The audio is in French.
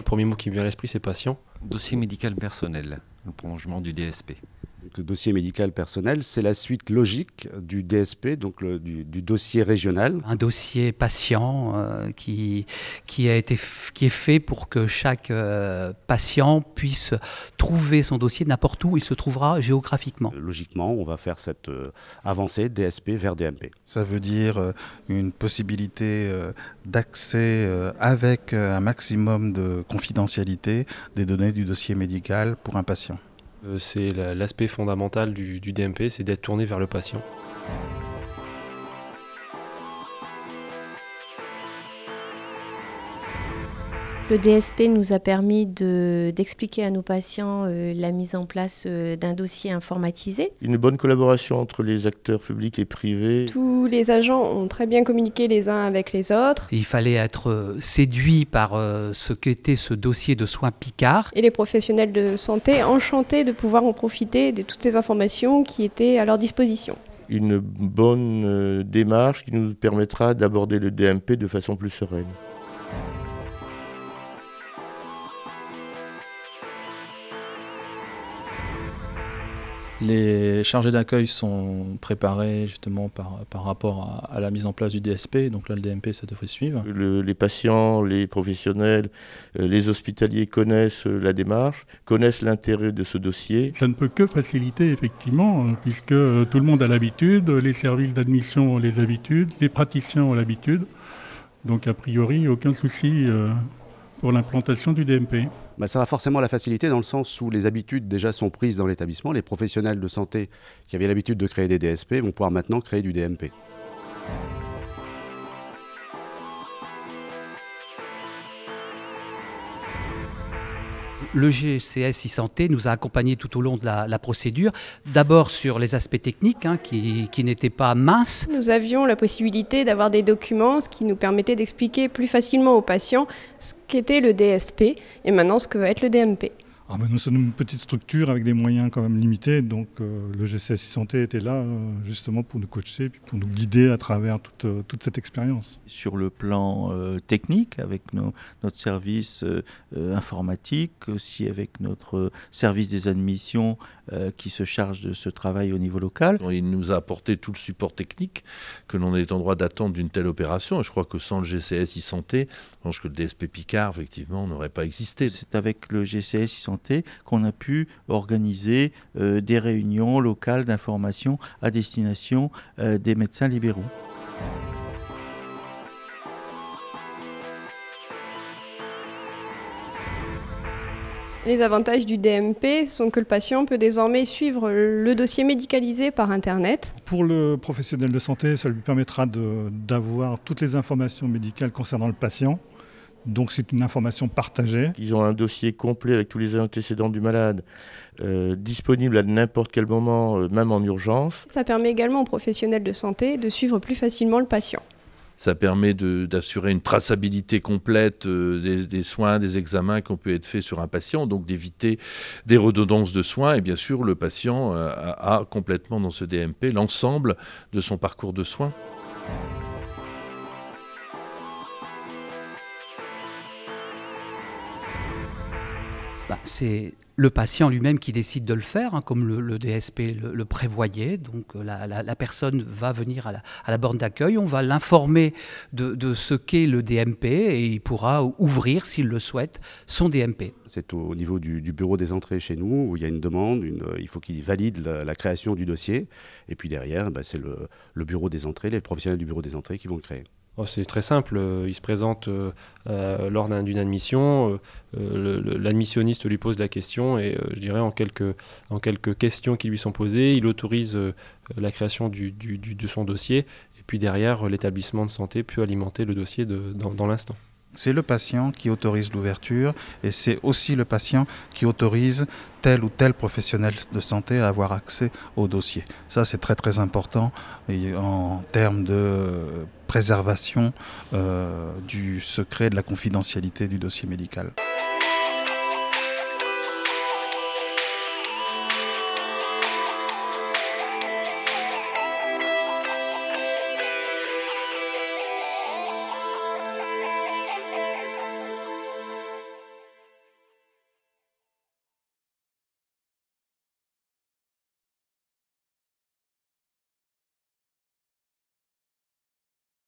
premier mot qui me vient à l'esprit, c'est patient. Dossier médical personnel, le prolongement du DSP. Donc, le dossier médical personnel, c'est la suite logique du DSP, donc du dossier régional. Un dossier patient qui est fait pour que chaque patient puisse trouver son dossier n'importe où il se trouvera géographiquement. Logiquement, on va faire cette avancée DSP vers DMP. Ça veut dire une possibilité d'accès avec un maximum de confidentialité des données du dossier médical pour un patient. C'est l'aspect fondamental du DMP, c'est d'être tourné vers le patient. Le DSP nous a permis d'expliquer à nos patients la mise en place d'un dossier informatisé. Une bonne collaboration entre les acteurs publics et privés. Tous les agents ont très bien communiqué les uns avec les autres. Il fallait être séduit par ce qu'était ce dossier de soins Picard. Et les professionnels de santé enchantés de pouvoir en profiter de toutes ces informations qui étaient à leur disposition. Une bonne démarche qui nous permettra d'aborder le DMP de façon plus sereine. Les chargés d'accueil sont préparés justement par rapport à la mise en place du DSP, donc là le DMP ça devrait suivre. Les patients, les professionnels, les hospitaliers connaissent la démarche, connaissent l'intérêt de ce dossier. Ça ne peut que faciliter effectivement, puisque tout le monde a l'habitude, les services d'admission ont les habitudes, les praticiens ont l'habitude, donc a priori aucun souci pour l'implantation du DMP. Ça va forcément la faciliter dans le sens où les habitudes déjà sont prises dans l'établissement. Les professionnels de santé qui avaient l'habitude de créer des DSP vont pouvoir maintenant créer du DMP. Le GCS e-santé nous a accompagnés tout au long de la procédure, d'abord sur les aspects techniques qui n'étaient pas minces. Nous avions la possibilité d'avoir des documents, ce qui nous permettait d'expliquer plus facilement aux patients ce qu'était le DSP et maintenant ce que va être le DMP. Nous sommes une petite structure avec des moyens quand même limités, donc le GCS e-santé était là justement pour nous coacher, puis pour nous guider à travers toute cette expérience. Sur le plan technique, avec notre service informatique, aussi avec notre service des admissions qui se charge de ce travail au niveau local. Il nous a apporté tout le support technique que l'on est en droit d'attendre d'une telle opération. Et je crois que sans le GCS e-santé, je pense que le DSP Picard, effectivement, n'aurait pas existé. C'est avec le GCS e-santé qu'on a pu organiser des réunions locales d'information à destination des médecins libéraux. Les avantages du DMP sont que le patient peut désormais suivre le dossier médicalisé par Internet. Pour le professionnel de santé, ça lui permettra d'avoir toutes les informations médicales concernant le patient. Donc c'est une information partagée. Ils ont un dossier complet avec tous les antécédents du malade, disponible à n'importe quel moment, même en urgence. Ça permet également aux professionnels de santé de suivre plus facilement le patient. Ça permet d'assurer une traçabilité complète des soins, des examens qui ont pu être faits sur un patient, donc d'éviter des redondances de soins. Et bien sûr, le patient a complètement dans ce DMP l'ensemble de son parcours de soins. C'est le patient lui-même qui décide de le faire, comme le DSP le prévoyait. Donc la personne va venir à la borne d'accueil, on va l'informer de ce qu'est le DMP et il pourra ouvrir, s'il le souhaite, son DMP. C'est au niveau du bureau des entrées chez nous où il y a une demande, il faut qu'il valide la création du dossier. Et puis derrière, c'est le bureau des entrées, les professionnels du bureau des entrées qui vont le créer. C'est très simple, il se présente lors d'une admission, l'admissionniste lui pose la question et je dirais en quelques questions qui lui sont posées, il autorise la création de son dossier et puis derrière l'établissement de santé peut alimenter le dossier dans l'instant. C'est le patient qui autorise l'ouverture et c'est aussi le patient qui autorise tel ou tel professionnel de santé à avoir accès au dossier. Ça, c'est très très important en termes de préservation du secret, de la confidentialité du dossier médical.